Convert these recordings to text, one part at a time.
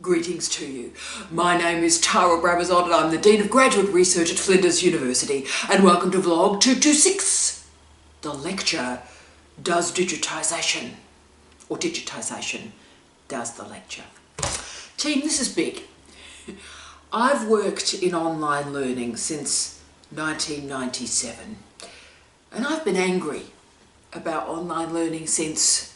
Greetings to you. My name is Tara Brabazon and I'm the Dean of Graduate Research at Flinders University, and welcome to Vlog 226, the lecture, Does Digitization, or Digitization, does the lecture. Team, this is big. I've worked in online learning since 1997, and I've been angry about online learning since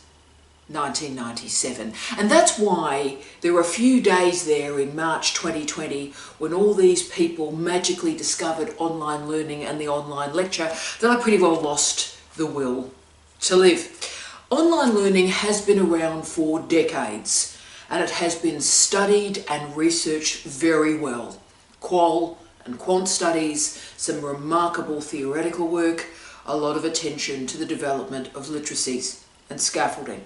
1997, and that's why there were a few days there in March 2020 when all these people magically discovered online learning and the online lecture that I pretty well lost the will to live. Online learning has been around for decades, and it has been studied and researched very well. Qual and quant studies, some remarkable theoretical work, a lot of attention to the development of literacies and scaffolding.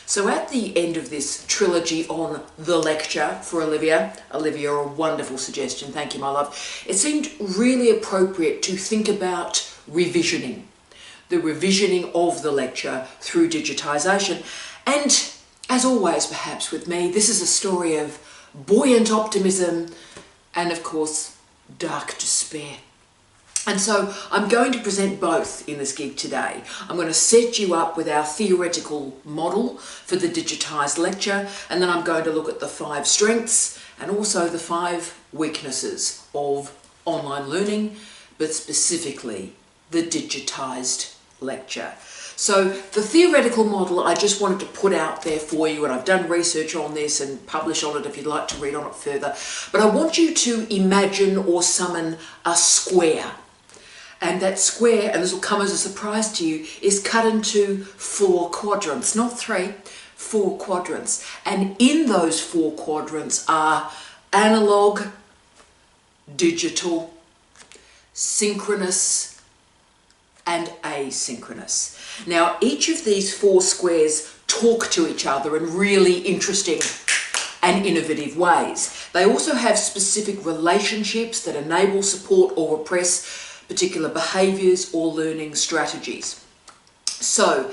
So at the end of this trilogy on the lecture for Olivia, a wonderful suggestion, thank you my love, it seemed really appropriate to think about revisioning, the revisioning of the lecture through digitization. And as always perhaps with me, this is a story of buoyant optimism and of course dark despair. And so I'm going to present both in this gig today. I'm going to set you up with our theoretical model for the digitised lecture, and then I'm going to look at the 5 strengths and also the 5 weaknesses of online learning, but specifically the digitised lecture. So the theoretical model I just wanted to put out there for you, and I've done research on this and publish on it if you'd like to read on it further, but I want you to imagine or summon a square. And that square, and this will come as a surprise to you, is cut into 4 quadrants, not 3, 4 quadrants. And in those 4 quadrants are analog, digital, synchronous, and asynchronous. Now, each of these 4 squares talk to each other in really interesting and innovative ways. They also have specific relationships that enable, support, or repress particular behaviours or learning strategies. So,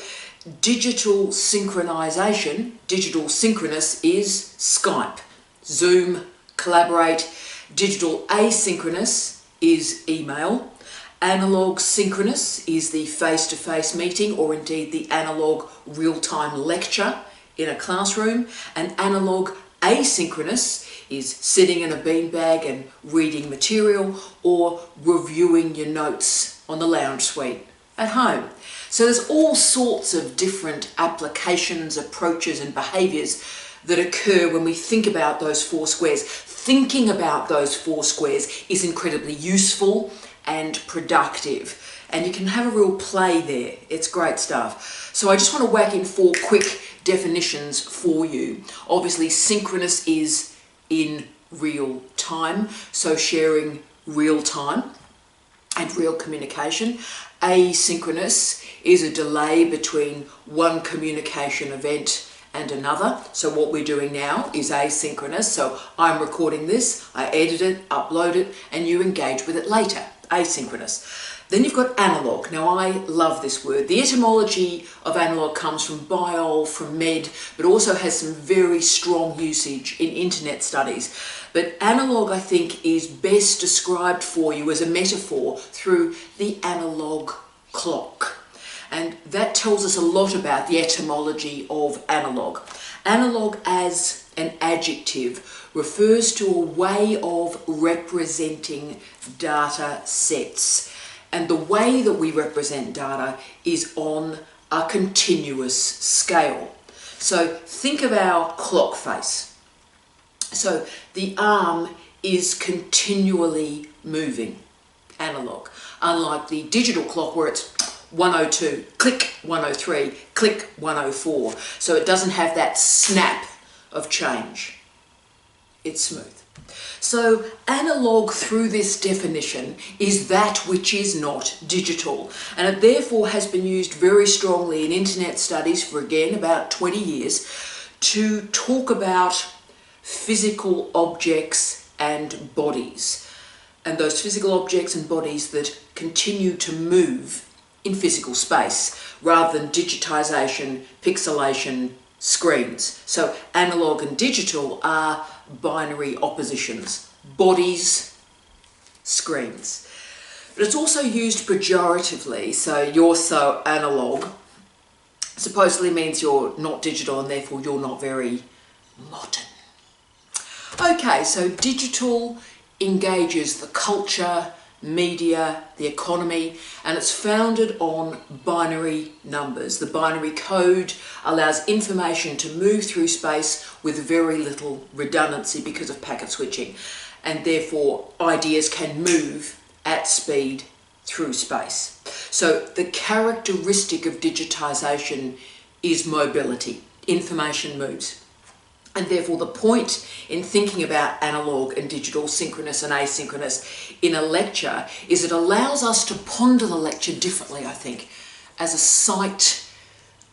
digital synchronization, digital synchronous is Skype, Zoom, Collaborate. Digital asynchronous is email. Analog synchronous is the face-to-face meeting, or indeed the analog real-time lecture in a classroom. And analog asynchronous is sitting in a beanbag and reading material or reviewing your notes on the lounge suite at home. So there's all sorts of different applications, approaches and behaviours that occur when we think about those 4 squares. Thinking about those 4 squares is incredibly useful and productive, and you can have a real play there. It's great stuff. So I just want to whack in 4 quick definitions for you. Obviously, synchronous is in real time, so sharing real time and real communication. Asynchronous is a delay between one communication event and another. So what we're doing now is asynchronous. So I'm recording this, I edit it, upload it, and you engage with it later. Asynchronous. Then you've got analog. Now I love this word. The etymology of analog comes from biol, from med, but also has some very strong usage in internet studies. But analog, I think, is best described for you as a metaphor through the analog clock. And that tells us a lot about the etymology of analog. Analog as an adjective refers to a way of representing data sets. And the way that we represent data is on a continuous scale. So think of our clock face. So the arm is continually moving, analog, unlike the digital clock where it's 102, click 103, click 104. So it doesn't have that snap of change. It's smooth. So analog, through this definition, is that which is not digital, and it therefore has been used very strongly in internet studies for, again, about 20 years to talk about physical objects and bodies, and those physical objects and bodies that continue to move in physical space rather than digitization, pixelation, screens. So analog and digital are binary oppositions. Bodies, screens. But it's also used pejoratively, so you're so analog supposedly means you're not digital and therefore you're not very modern. Okay, so digital engages the culture, media, the economy, and it's founded on binary numbers. The binary code allows information to move through space with very little redundancy because of packet switching, and therefore ideas can move at speed through space. So the characteristic of digitization is mobility. Information moves. And therefore the point in thinking about analog and digital, synchronous and asynchronous in a lecture is it allows us to ponder the lecture differently, I think, as a site,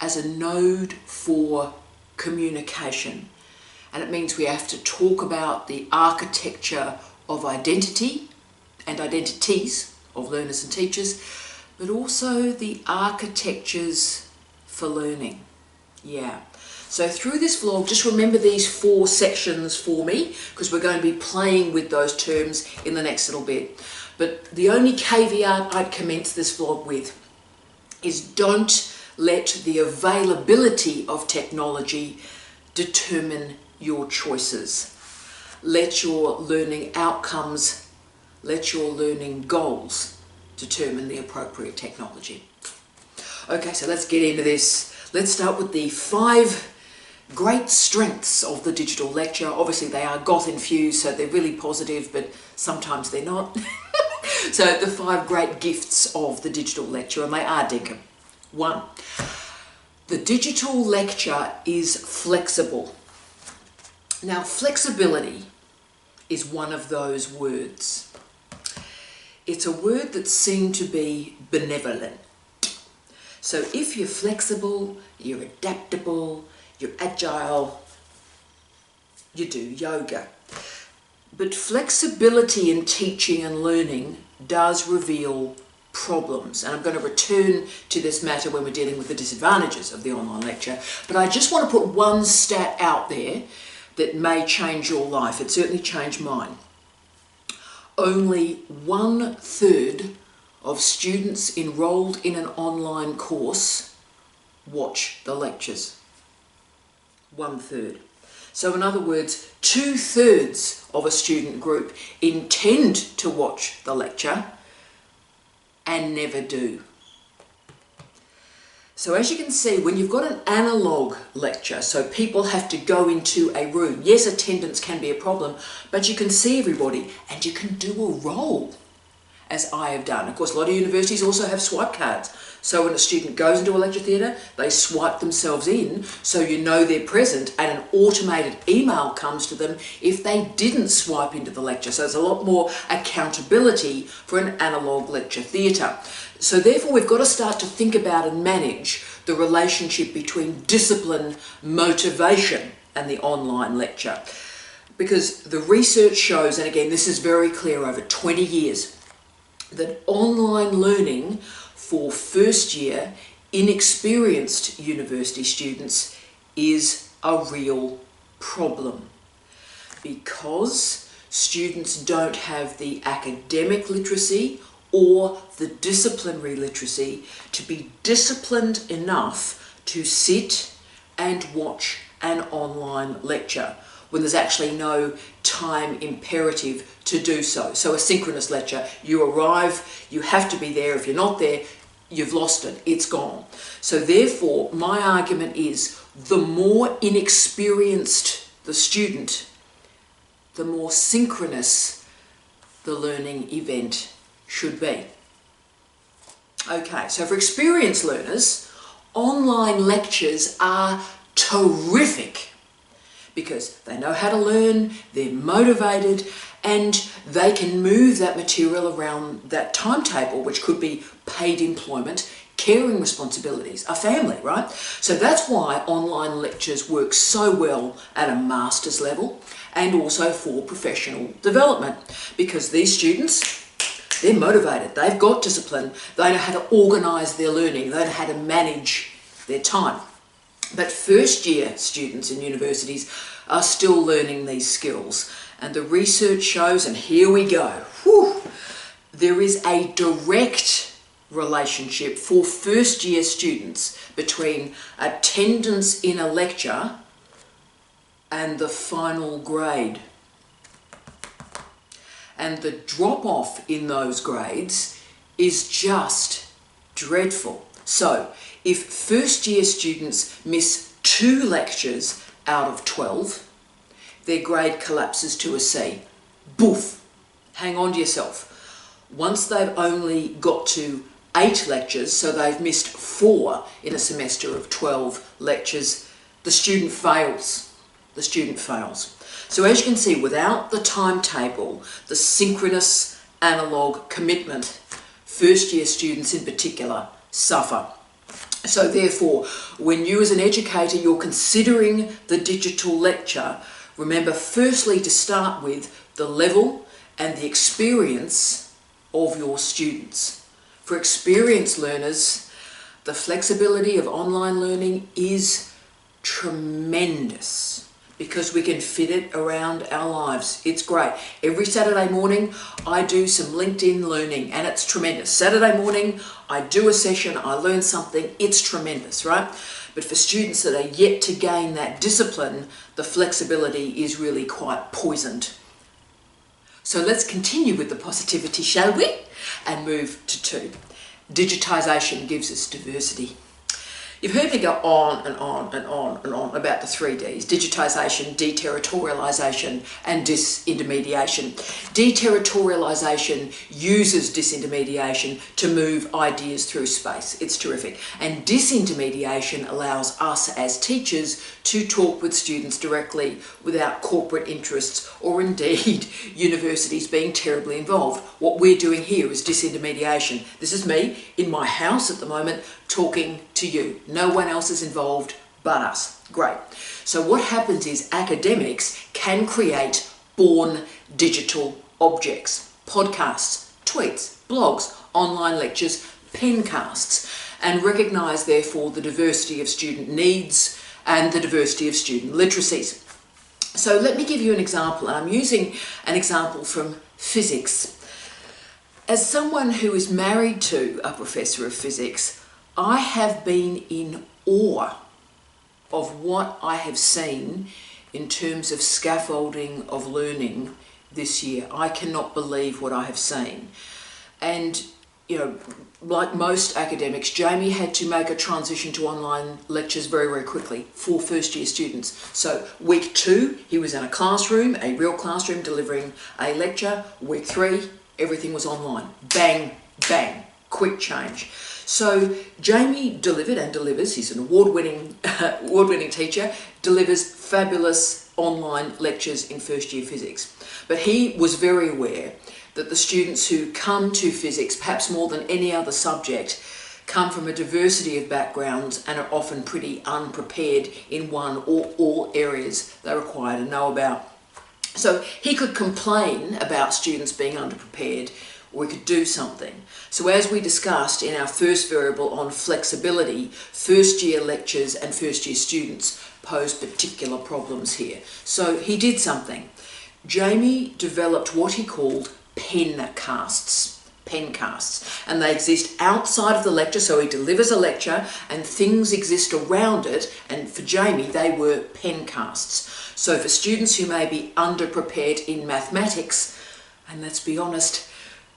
as a node for communication. And it means we have to talk about the architecture of identity and identities of learners and teachers, but also the architectures for learning. Yeah. So through this vlog, just remember these 4 sections for me, because we're going to be playing with those terms in the next little bit. But the only caveat I'd commence this vlog with is don't let the availability of technology determine your choices. Let your learning outcomes, let your learning goals determine the appropriate technology. Okay, so let's get into this. Let's start with the 5 great strengths of the digital lecture. Obviously they are goth infused, so they're really positive, but sometimes they're not. So the 5 great gifts of the digital lecture, and they are dinkum. 1, the digital lecture is flexible. Now flexibility is one of those words. It's a word that seemed to be benevolent. So if you're flexible, you're adaptable, you're agile, you do yoga. But flexibility in teaching and learning does reveal problems. And I'm going to return to this matter when we're dealing with the disadvantages of the online lecture. But I just want to put one stat out there that may change your life. It certainly changed mine. Only 1/3 of students enrolled in an online course watch the lectures. 1/3. So in other words, 2/3 of a student group intend to watch the lecture and never do. So as you can see, when you've got an analog lecture, so people have to go into a room, yes, attendance can be a problem, but you can see everybody and you can do a roll, as I have done. Of course, a lot of universities also have swipe cards. So when a student goes into a lecture theatre, they swipe themselves in so you know they're present, and an automated email comes to them if they didn't swipe into the lecture. So there's a lot more accountability for an analog lecture theatre. So therefore we've got to start to think about and manage the relationship between discipline, motivation and the online lecture. Because the research shows, and again this is very clear over 20 years, that online learning for first year inexperienced university students is a real problem, because students don't have the academic literacy or the disciplinary literacy to be disciplined enough to sit and watch an online lecture when there's actually no time imperative to do so. So a synchronous lecture, you arrive, you have to be there. If you're not there, you've lost it, it's gone. So therefore, my argument is the more inexperienced the student, the more synchronous the learning event should be. Okay, so for experienced learners, online lectures are terrific because they know how to learn, they're motivated, and they can move that material around that timetable, which could be paid employment, caring responsibilities, a family, right? So that's why online lectures work so well at a master's level and also for professional development, because these students, they're motivated, they've got discipline, they know how to organise their learning, they know how to manage their time. But first year students in universities are still learning these skills. And the research shows, and here we go, there is a direct relationship for first year students between attendance in a lecture and the final grade. And the drop off in those grades is just dreadful. So if first year students miss 2 lectures out of 12, their grade collapses to a C. Boof! Hang on to yourself. Once they've only got to 8 lectures, so they've missed 4 in a semester of 12 lectures, the student fails. The student fails. So as you can see, without the timetable, the synchronous analog commitment, first year students in particular suffer. So therefore, when you as an educator, you're considering the digital lecture, remember firstly to start with the level and the experience of your students. For experienced learners, the flexibility of online learning is tremendous because we can fit it around our lives. It's great. Every Saturday morning, I do some LinkedIn learning and it's tremendous. Saturday morning, I do a session, I learn something, it's tremendous, right? But for students that are yet to gain that discipline, the flexibility is really quite poisoned. So let's continue with the positivity, shall we? And move to 2. Digitization gives us diversity. You've heard me go on and on and on and on about the 3 Ds: digitization, deterritorialization, and disintermediation. Deterritorialization uses disintermediation to move ideas through space. It's terrific. And disintermediation allows us as teachers to talk with students directly without corporate interests or indeed universities being terribly involved. What we're doing here is disintermediation. This is me in my house at the moment talking to you. No one else is involved but us. Great. So what happens is academics can create born digital objects, podcasts, tweets, blogs, online lectures, pencasts, and recognise therefore the diversity of student needs and the diversity of student literacies. So let me give you an example, and I'm using an example from physics. As someone who is married to a professor of physics, I have been in awe of what I have seen in terms of scaffolding of learning this year. I cannot believe what I have seen. And, you know, like most academics, Jamie had to make a transition to online lectures very, very quickly for first year students. So week 2, he was in a classroom, a real classroom, delivering a lecture. Week 3, everything was online. Bang, bang, quick change. So Jamie delivered and delivers, he's an award-winning teacher, delivers fabulous online lectures in first year physics. But he was very aware that the students who come to physics, perhaps more than any other subject, come from a diversity of backgrounds and are often pretty unprepared in one or all areas they require to know about. So he could complain about students being underprepared, or we could do something. So as we discussed in our first variable on flexibility, first year lectures and first year students pose particular problems here. So he did something. Jamie developed what he called pencasts, and they exist outside of the lecture. So he delivers a lecture and things exist around it, and for Jamie they were pencasts. So for students who may be underprepared in mathematics, and let's be honest,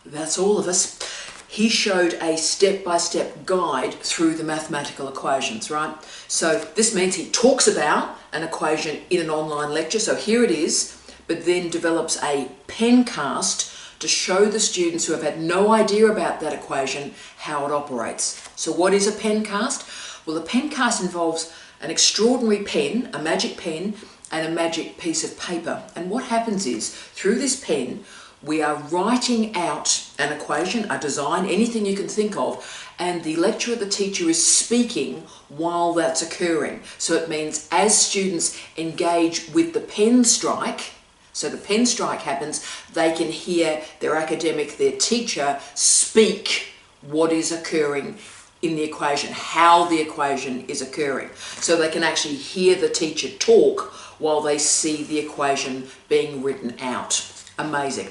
that's all of us, he showed a step-by-step guide through the mathematical equations, right? So this means he talks about an equation in an online lecture, so here it is, but then develops a pencast to show the students who have had no idea about that equation how it operates. So what is a pencast? Well, a pencast involves an extraordinary pen, a magic pen, and a magic piece of paper. And what happens is, through this pen, we are writing out an equation, a design, anything you can think of, and the lecturer, the teacher, is speaking while that's occurring. So it means as students engage with the pen strike, so the pen strike happens, they can hear their academic, their teacher, speak what is occurring in the equation, how the equation is occurring. So they can actually hear the teacher talk while they see the equation being written out. Amazing.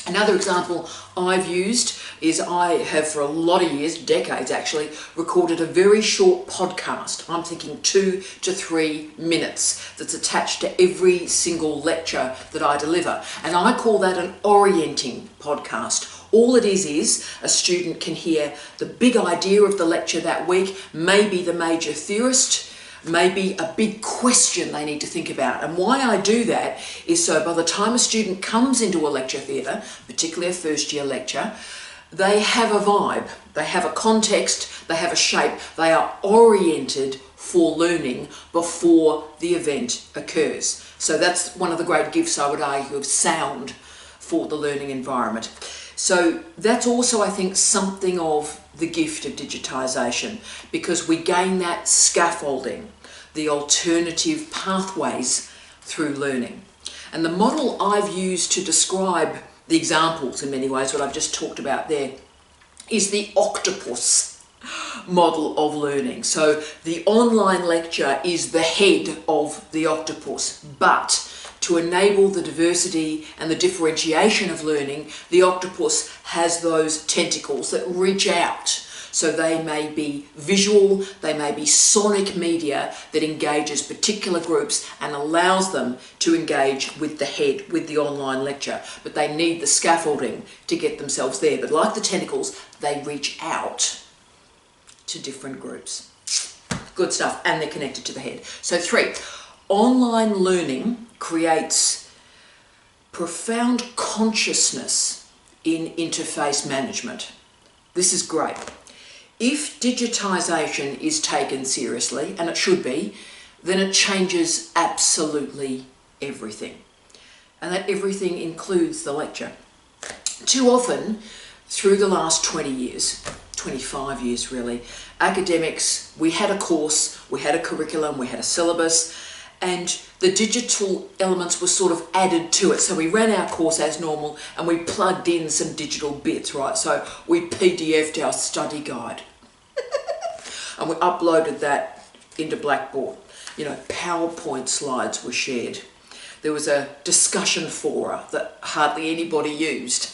Another example I've used is I have for a lot of years, decades actually, recorded a very short podcast. I'm thinking 2 to 3 minutes that's attached to every single lecture that I deliver. And I call that an orienting podcast. All it is a student can hear the big idea of the lecture that week, maybe the major theorist, maybe a big question they need to think about. And why I do that is so by the time a student comes into a lecture theatre, particularly a first year lecture, they have a vibe, they have a context, they have a shape, they are oriented for learning before the event occurs. So that's one of the great gifts, I would argue, of sound for the learning environment. So that's also, I think, something of the gift of digitisation, because we gain that scaffolding, the alternative pathways through learning. And the model I've used to describe the examples, in many ways, what I've just talked about there, is the octopus model of learning. So the online lecture is the head of the octopus, but to enable the diversity and the differentiation of learning, the octopus has those tentacles that reach out. So they may be visual, they may be sonic media that engages particular groups and allows them to engage with the head, with the online lecture. But they need the scaffolding to get themselves there. But like the tentacles, they reach out to different groups. Good stuff, and they're connected to the head. So 3, online learning creates profound consciousness in interface management. This is great. If digitisation is taken seriously, and it should be, then it changes absolutely everything. And that everything includes the lecture. Too often, through the last 20 years, 25 years really, academics, we had a course, we had a curriculum, we had a syllabus, and the digital elements were sort of added to it. So we ran our course as normal and we plugged in some digital bits, right? So we PDF'd our study guide and we uploaded that into Blackboard. You know, PowerPoint slides were shared. There was a discussion forum that hardly anybody used.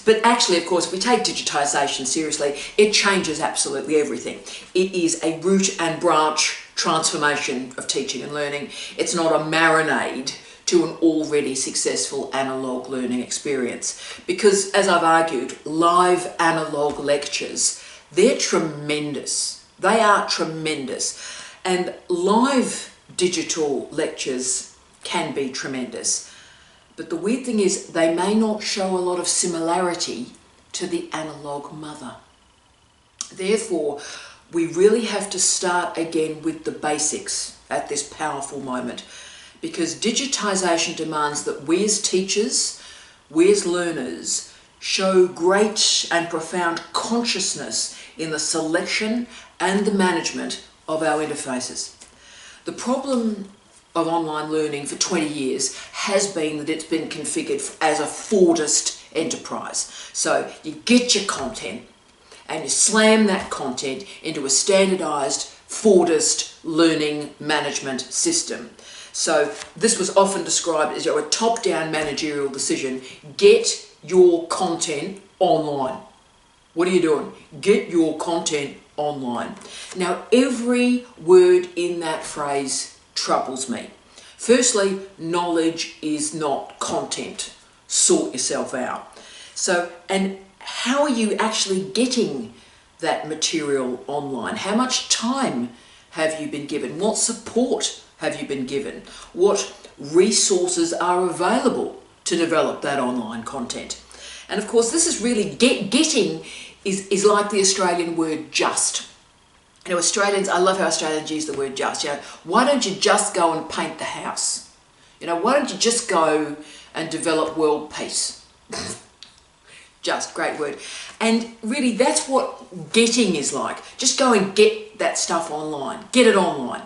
But actually, of course, if we take digitisation seriously, it changes absolutely everything. It is a root and branch transformation of teaching and learning. It's not a marinade to an already successful analogue learning experience. Because, as I've argued, live analogue lectures, they're tremendous. They are tremendous. And live digital lectures can be tremendous. But the weird thing is they may not show a lot of similarity to the analogue mother. Therefore, we really have to start again with the basics at this powerful moment, because digitisation demands that we as teachers, we as learners, show great and profound consciousness in the selection and the management of our interfaces. The problem of online learning for 20 years has been that it's been configured as a Fordist enterprise. So you get your content and you slam that content into a standardised Fordist learning management system. So this was often described as a top-down managerial decision. Get your content online. What are you doing? Get your content online. Now, every word in that phrase troubles me. Firstly, knowledge is not content. Sort yourself out. So, and how are you actually getting that material online? How much time have you been given? What support have you been given? What resources are available to develop that online content? And of course, this is really getting is like the Australian word just. You know, Australians, I love how Australians use the word just. You know, why don't you just go and paint the house? You know, why don't you just go and develop world peace? Just, great word. And really, that's what getting is like. Just go and get that stuff online. Get it online.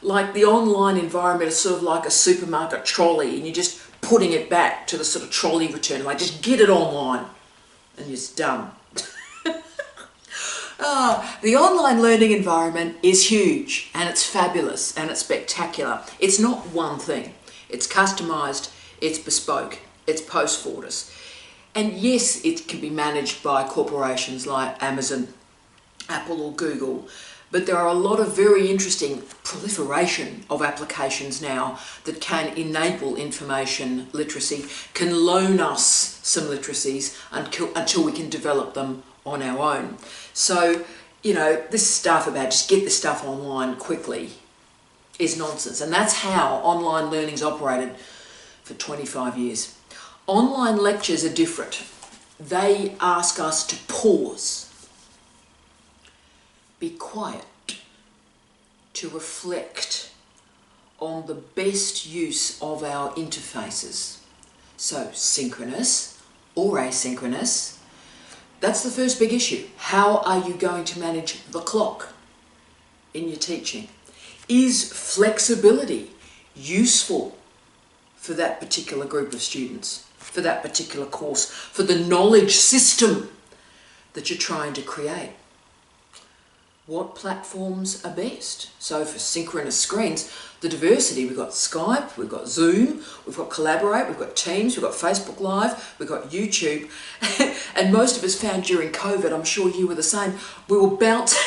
Like the online environment is sort of like a supermarket trolley, and you're just putting it back to the sort of trolley return. Like, just get it online, and it's done. The online learning environment is huge, and it's fabulous and it's spectacular. It's not one thing. It's customised, it's bespoke, it's post-fortis. And yes, it can be managed by corporations like Amazon, Apple or Google, but there are a lot of very interesting proliferation of applications now that can enable information literacy, can loan us some literacies until we can develop them on our own. So, you know, this stuff about just get this stuff online quickly is nonsense. And that's how online learning's operated for 25 years. Online lectures are different. They ask us to pause, be quiet, to reflect on the best use of our interfaces. So synchronous or asynchronous, that's the first big issue. How are you going to manage the clock in your teaching? Is flexibility useful for that particular group of students, for that particular course, for the knowledge system that you're trying to create? What platforms are best? So for synchronous screens, the diversity, we've got Skype, we've got Zoom, we've got Collaborate, we've got Teams, we've got Facebook Live, we've got YouTube, and most of us found during COVID, I'm sure you were the same, we were bouncing,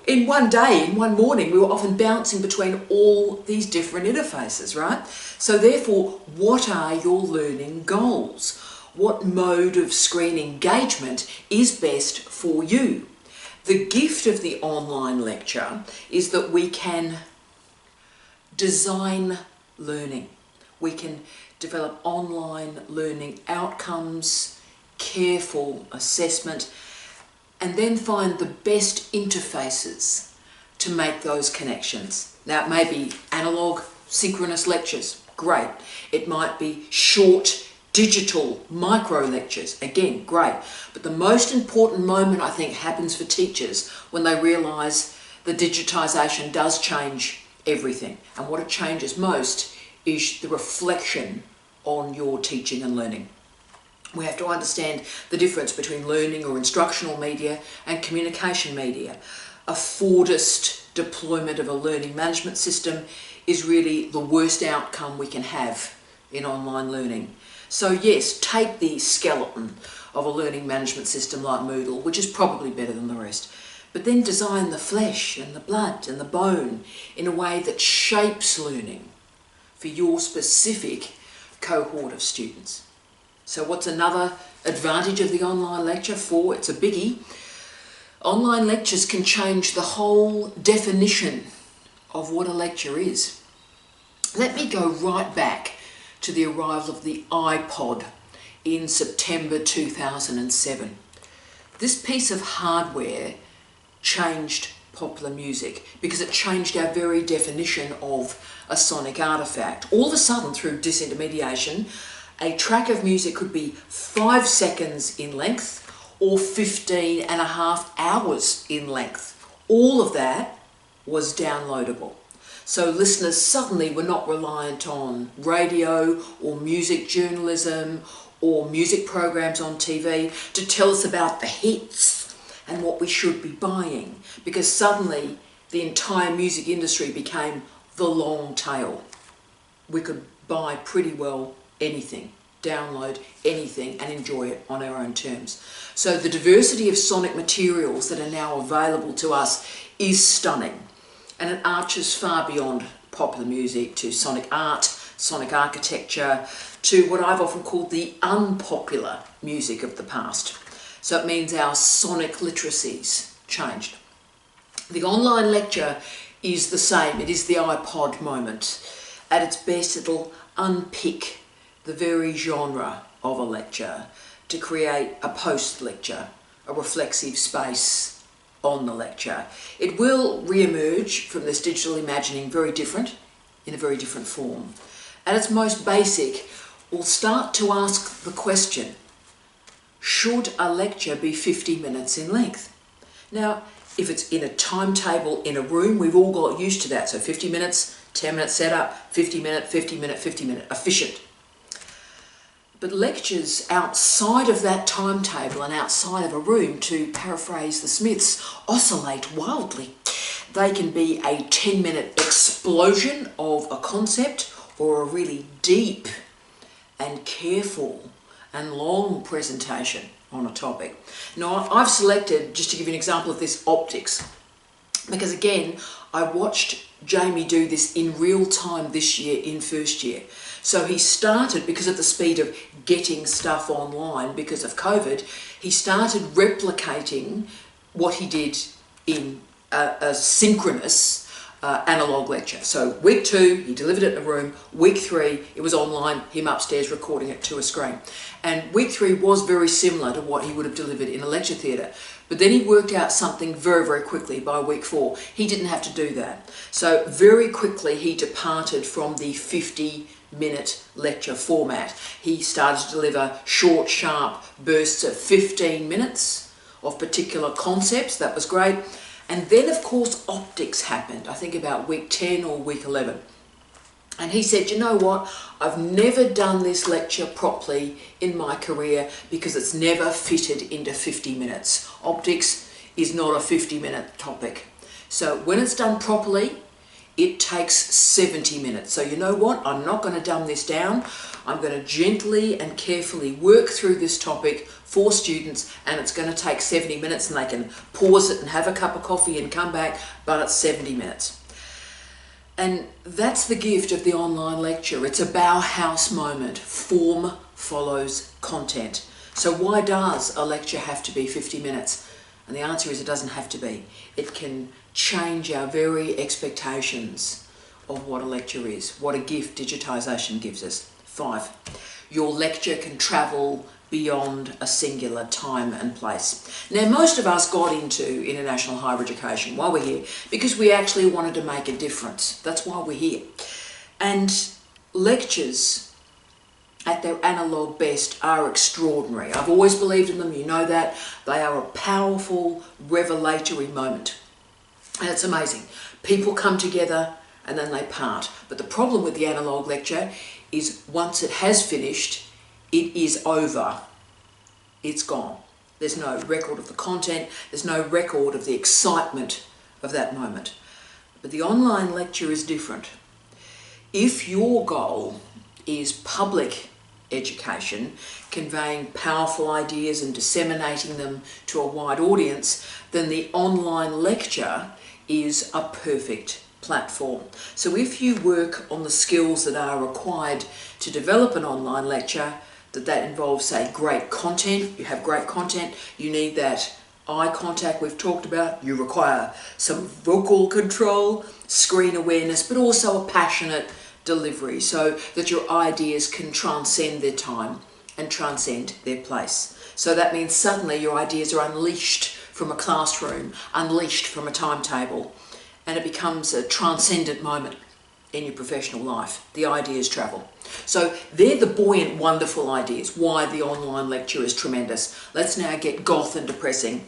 in one day, in one morning, we were often bouncing between all these different interfaces, right? So therefore, what are your learning goals? What mode of screen engagement is best for you? The gift of the online lecture is that we can design learning. We can develop online learning outcomes, careful assessment, and then find the best interfaces to make those connections. Now, it may be analog synchronous lectures, great. It might be short digital micro lectures, again, great. But the most important moment, I think, happens for teachers when they realise the digitisation does change everything. And what it changes most is the reflection on your teaching and learning. We have to understand the difference between learning or instructional media and communication media. A Fordist deployment of a learning management system is really the worst outcome we can have in online learning. So yes, take the skeleton of a learning management system like Moodle, which is probably better than the rest, but then design the flesh and the blood and the bone in a way that shapes learning for your specific cohort of students. So what's another advantage of the online lecture? It's a biggie. Online lectures can change the whole definition of what a lecture is. Let me go right back to the arrival of the iPod in September 2007. This piece of hardware changed popular music because it changed our very definition of a sonic artifact. All of a sudden, through disintermediation, a track of music could be 5 seconds in length or 15.5 hours in length. All of that was downloadable. So listeners suddenly were not reliant on radio or music journalism or music programs on TV to tell us about the hits and what we should be buying, because suddenly the entire music industry became the long tail. We could buy pretty well anything, download anything and enjoy it on our own terms. So the diversity of sonic materials that are now available to us is stunning. And it arches far beyond popular music to sonic art, sonic architecture, to what I've often called the unpopular music of the past. So it means our sonic literacies changed. The online lecture is the same. It is the iPod moment. At its best, it'll unpick the very genre of a lecture to create a post-lecture, a reflexive space on the lecture. It will re-emerge from this digital imagining very different, in a very different form. At its most basic, we'll start to ask the question, should a lecture be 50 minutes in length? Now, if it's in a timetable in a room, we've all got used to that. So 50 minutes, 10 minute setup, 50 minute, 50 minute, 50 minute, efficient. But lectures outside of that timetable and outside of a room, to paraphrase the Smiths, oscillate wildly. They can be a 10-minute explosion of a concept or a really deep and careful and long presentation on a topic. Now, I've selected, just to give you an example of this, optics, because again, I watched Jamie do this in real time this year in first year. So he started, because of the speed of getting stuff online because of COVID, he started replicating what he did in a synchronous analog lecture. So week 2, he delivered it in a room. Week 3, it was online, him upstairs recording it to a screen. And week 3 was very similar to what he would have delivered in a lecture theatre. But then he worked out something very, very quickly by week 4. He didn't have to do that. So very quickly he departed from the 50-minute lecture format. He started to deliver short, sharp bursts of 15 minutes of particular concepts. That was great. And then, of course, optics happened, I think about week 10 or week 11. And he said, you know what, I've never done this lecture properly in my career because it's never fitted into 50 minutes. Optics is not a 50-minute topic. So when it's done properly, it takes 70 minutes. So you know what, I'm not going to dumb this down. I'm going to gently and carefully work through this topic for students, and it's going to take 70 minutes, and they can pause it and have a cup of coffee and come back, but it's 70 minutes. And that's the gift of the online lecture. It's a Bauhaus moment. Form follows content. So why does a lecture have to be 50 minutes? And the answer is it doesn't have to be. It can change our very expectations of what a lecture is, what a gift digitization gives us. 5, your lecture can travel beyond a singular time and place. Now, most of us got into international higher education while we're here because we actually wanted to make a difference. That's why we're here. And lectures, at their analogue best, are extraordinary. I've always believed in them, you know that. They are a powerful, revelatory moment. And it's amazing. People come together and then they part. But the problem with the analogue lecture is once it has finished, it is over. It's gone. There's no record of the content. There's no record of the excitement of that moment. But the online lecture is different. If your goal is public education, conveying powerful ideas and disseminating them to a wide audience, then the online lecture is a perfect platform. So if you work on the skills that are required to develop an online lecture, that involves, say, great content, you have great content, you need that eye contact we've talked about, you require some vocal control, screen awareness, but also a passionate delivery so that your ideas can transcend their time and transcend their place. So that means suddenly your ideas are unleashed from a classroom, unleashed from a timetable, and it becomes a transcendent moment in your professional life. The ideas travel. So they're the buoyant, wonderful ideas, why the online lecture is tremendous. Let's now get goth and depressing,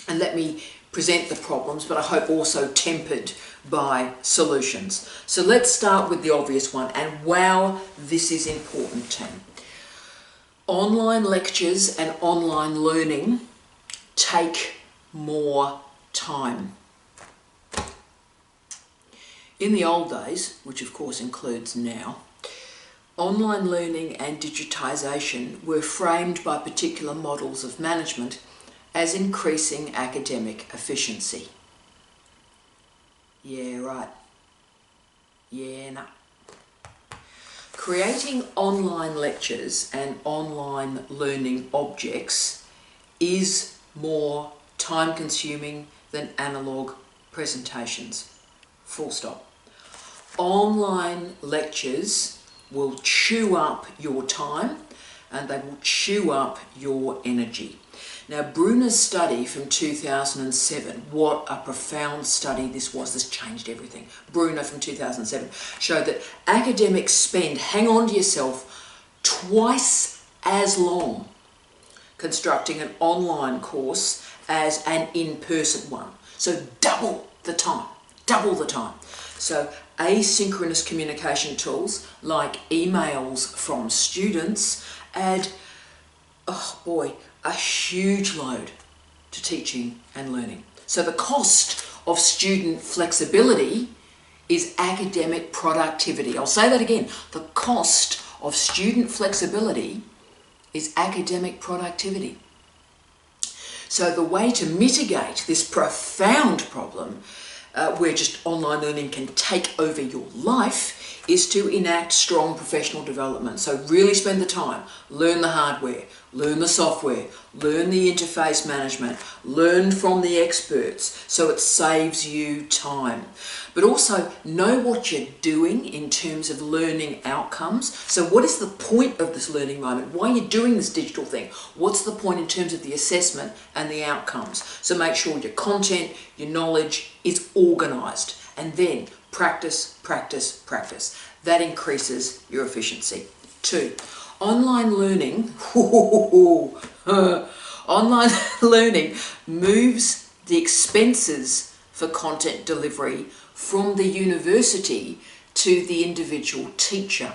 and let me present the problems, but I hope also tempered by solutions. So let's start with the obvious one, and wow, this is important, team. Online lectures and online learning take more time. In the old days, which of course includes now, online learning and digitization were framed by particular models of management as increasing academic efficiency. Yeah, right. Yeah, no. Creating online lectures and online learning objects is more time-consuming than analog presentations. Full stop. Online lectures will chew up your time and they will chew up your energy. Now, Bruner's study from 2007, what a profound study this was. This changed everything. Bruner from 2007 showed that academics spend, hang on to yourself, twice as long constructing an online course as an in-person one. So double the time, double the time. So asynchronous communication tools like emails from students add, oh boy, a huge load to teaching and learning. So the cost of student flexibility is academic productivity. I'll say that again. The cost of student flexibility is academic productivity. So the way to mitigate this profound problem where just online learning can take over your life is to enact strong professional development. So really spend the time, learn the hardware, learn the software, learn the interface management, learn from the experts so it saves you time. But also know what you're doing in terms of learning outcomes. So what is the point of this learning moment? Why are you doing this digital thing? What's the point in terms of the assessment and the outcomes? So make sure your content, your knowledge is organised, and then practice, practice, practice. That increases your efficiency. 2, online learning, online learning moves the expenses for content delivery from the university to the individual teacher.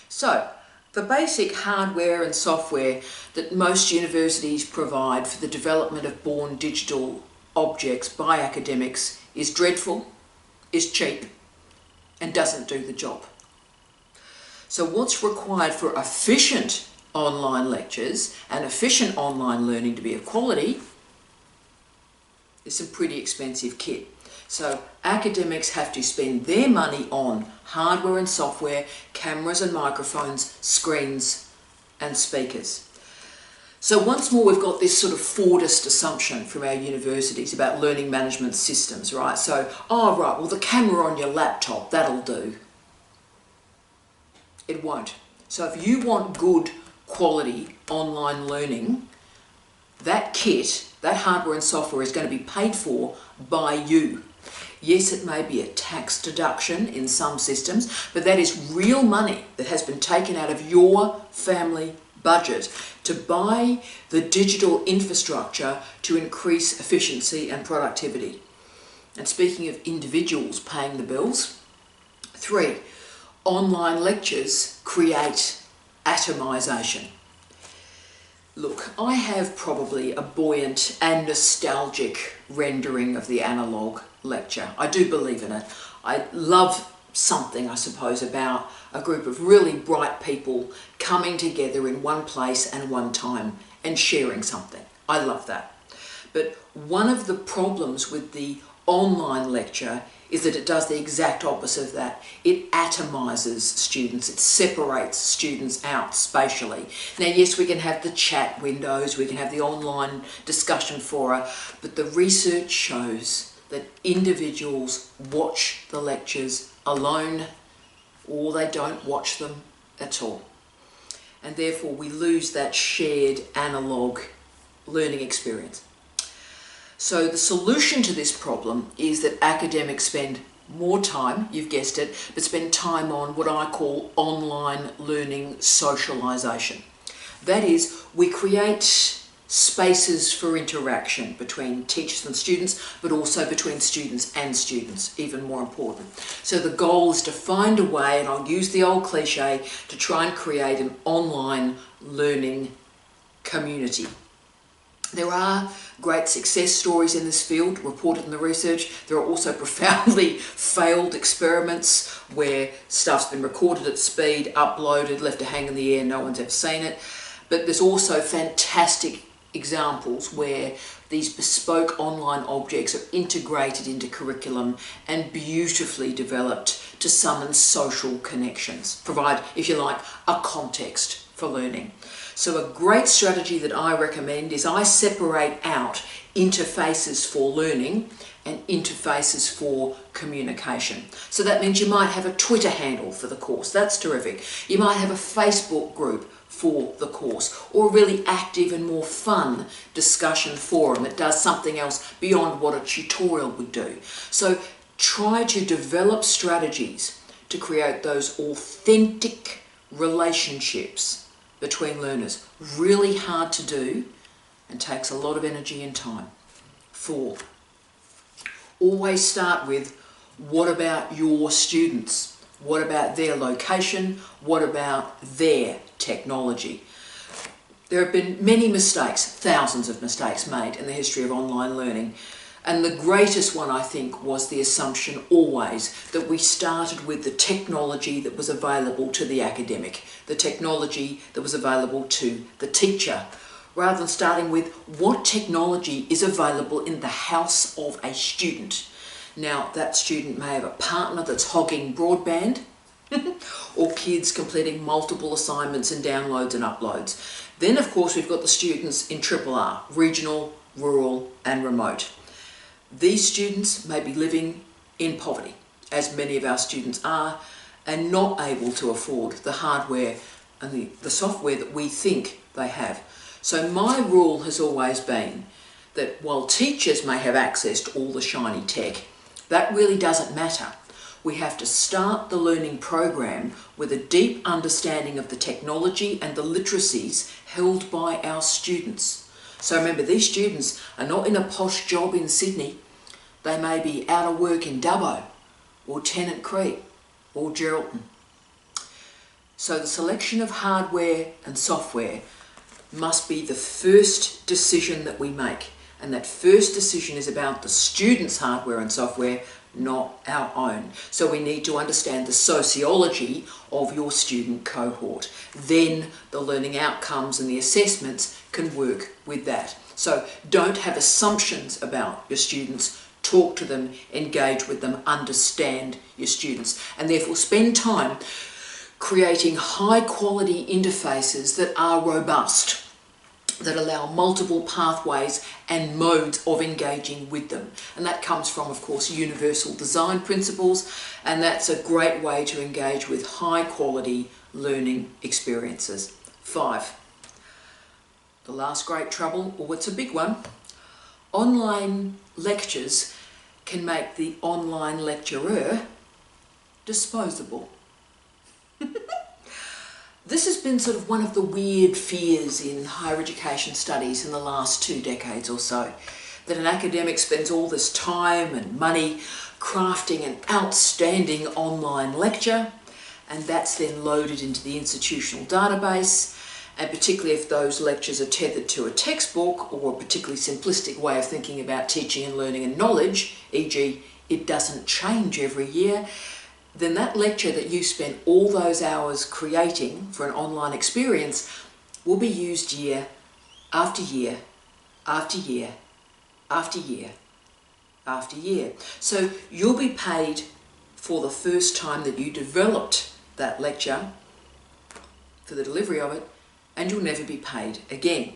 So, the basic hardware and software that most universities provide for the development of born digital objects by academics is dreadful, is cheap, and doesn't do the job. So what's required for efficient online lectures and efficient online learning to be of quality is some pretty expensive kit. So academics have to spend their money on hardware and software, cameras and microphones, screens and speakers. So once more, we've got this sort of Fordist assumption from our universities about learning management systems, right? So, oh right, well the camera on your laptop, that'll do. It won't. So if you want good quality online learning, that kit, that hardware and software is going to be paid for by you. Yes, it may be a tax deduction in some systems, but that is real money that has been taken out of your family budget to buy the digital infrastructure to increase efficiency and productivity. And speaking of individuals paying the bills, 3, online lectures create atomization. Look, I have probably a buoyant and nostalgic rendering of the analogue lecture. I do believe in it. I love something, I suppose, about a group of really bright people coming together in one place and one time and sharing something. I love that. But one of the problems with the online lecture is that it does the exact opposite of that. It atomizes students. It separates students out spatially. Now, yes, we can have the chat windows, we can have the online discussion fora, but the research shows that individuals watch the lectures alone or they don't watch them at all. And therefore we lose that shared analogue learning experience. So the solution to this problem is that academics spend more time, you've guessed it, but spend time on what I call online learning socialisation. That is, we create spaces for interaction between teachers and students, but also between students and students, even more important. So the goal is to find a way, and I'll use the old cliche, to try and create an online learning community. There are great success stories in this field reported in the research. There are also profoundly failed experiments where stuff's been recorded at speed, uploaded, left to hang in the air, no one's ever seen it. But there's also fantastic examples where these bespoke online objects are integrated into curriculum and beautifully developed to summon social connections, provide, if you like, a context for learning. So a great strategy that I recommend is I separate out interfaces for learning and interfaces for communication. So that means you might have a Twitter handle for the course. That's terrific. You might have a Facebook group for the course, or a really active and more fun discussion forum that does something else beyond what a tutorial would do. So try to develop strategies to create those authentic relationships between learners. Really hard to do and takes a lot of energy and time. 4, always start with, what about your students? What about their location? What about their technology? There have been many mistakes, thousands of mistakes made in the history of online learning. And the greatest one, I think, was the assumption always that we started with the technology that was available to the academic, the technology that was available to the teacher, rather than starting with what technology is available in the house of a student. Now, that student may have a partner that's hogging broadband, or kids completing multiple assignments and downloads and uploads. Then, of course, we've got the students in RRR, regional, rural and remote. These students may be living in poverty, as many of our students are, and not able to afford the hardware and the software that we think they have. So my rule has always been that while teachers may have access to all the shiny tech, that really doesn't matter. We have to start the learning program with a deep understanding of the technology and the literacies held by our students. So remember, these students are not in a posh job in Sydney. They may be out of work in Dubbo or Tennant Creek or Geraldton. So the selection of hardware and software must be the first decision that we make. And that first decision is about the student's hardware and software, not our own. So we need to understand the sociology of your student cohort. Then the learning outcomes and the assessments can work with that. So don't have assumptions about your students. Talk to them, engage with them, understand your students, and therefore spend time creating high quality interfaces that are robust, that allow multiple pathways and modes of engaging with them. And that comes from, of course, universal design principles, and that's a great way to engage with high quality learning experiences. 5. The last great trouble, or it's a big one, online lectures can make the online lecturer disposable. This has been sort of one of the weird fears in higher education studies in the last 2 decades or so, that an academic spends all this time and money crafting an outstanding online lecture, and that's then loaded into the institutional database, and particularly if those lectures are tethered to a textbook or a particularly simplistic way of thinking about teaching and learning and knowledge, e.g. it doesn't change every year, then that lecture that you spent all those hours creating for an online experience will be used year after year after year after year after year. So you'll be paid for the first time that you developed that lecture, for the delivery of it, and you'll never be paid again.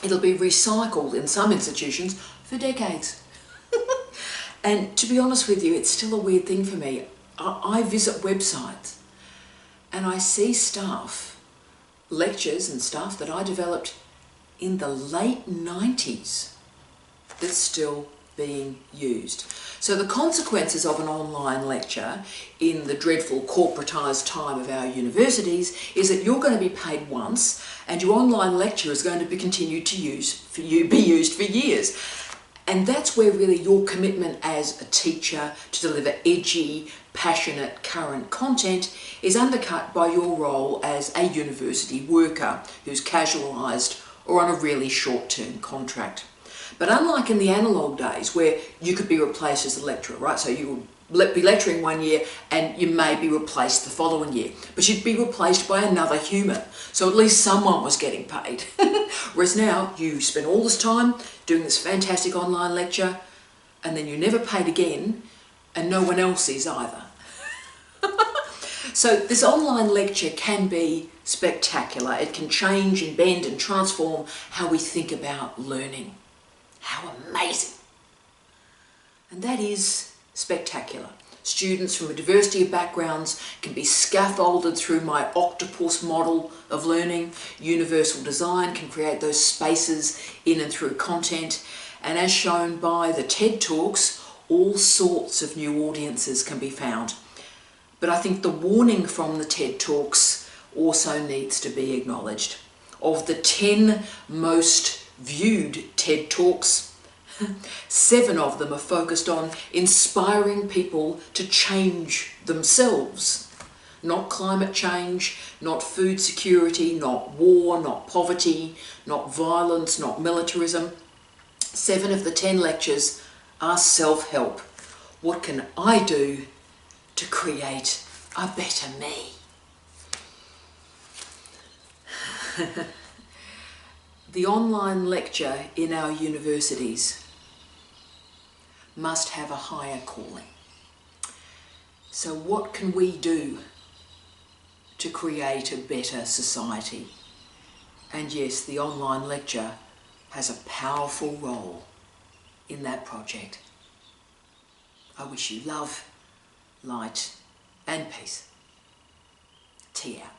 It'll be recycled in some institutions for decades. And to be honest with you, it's still a weird thing for me. I visit websites and I see stuff, lectures and stuff that I developed in the late 90s that's still being used. So the consequences of an online lecture in the dreadful corporatised time of our universities is that you're going to be paid once and your online lecture is going to be continued to be used for years. And that's where really your commitment as a teacher to deliver edgy, passionate, current content is undercut by your role as a university worker who's casualised or on a really short-term contract. But unlike in the analogue days where you could be replaced as a lecturer, right? So you would be lecturing one year and you may be replaced the following year, but you'd be replaced by another human. So at least someone was getting paid. Whereas now you spend all this time doing this fantastic online lecture and then you're never paid again and no one else is either. So this online lecture can be spectacular. It can change and bend and transform how we think about learning. How amazing! And that is spectacular. Students from a diversity of backgrounds can be scaffolded through my octopus model of learning. Universal design can create those spaces in and through content. And as shown by the TED Talks, all sorts of new audiences can be found. But I think the warning from the TED Talks also needs to be acknowledged. Of the 10 most viewed TED Talks, 7 of them are focused on inspiring people to change themselves. Not climate change, not food security, not war, not poverty, not violence, not militarism. 7 of the 10 lectures are self-help. What can I do to create a better me? The online lecture in our universities must have a higher calling. So what can we do to create a better society? And yes, the online lecture has a powerful role in that project. I wish you love, light and peace. Tea out.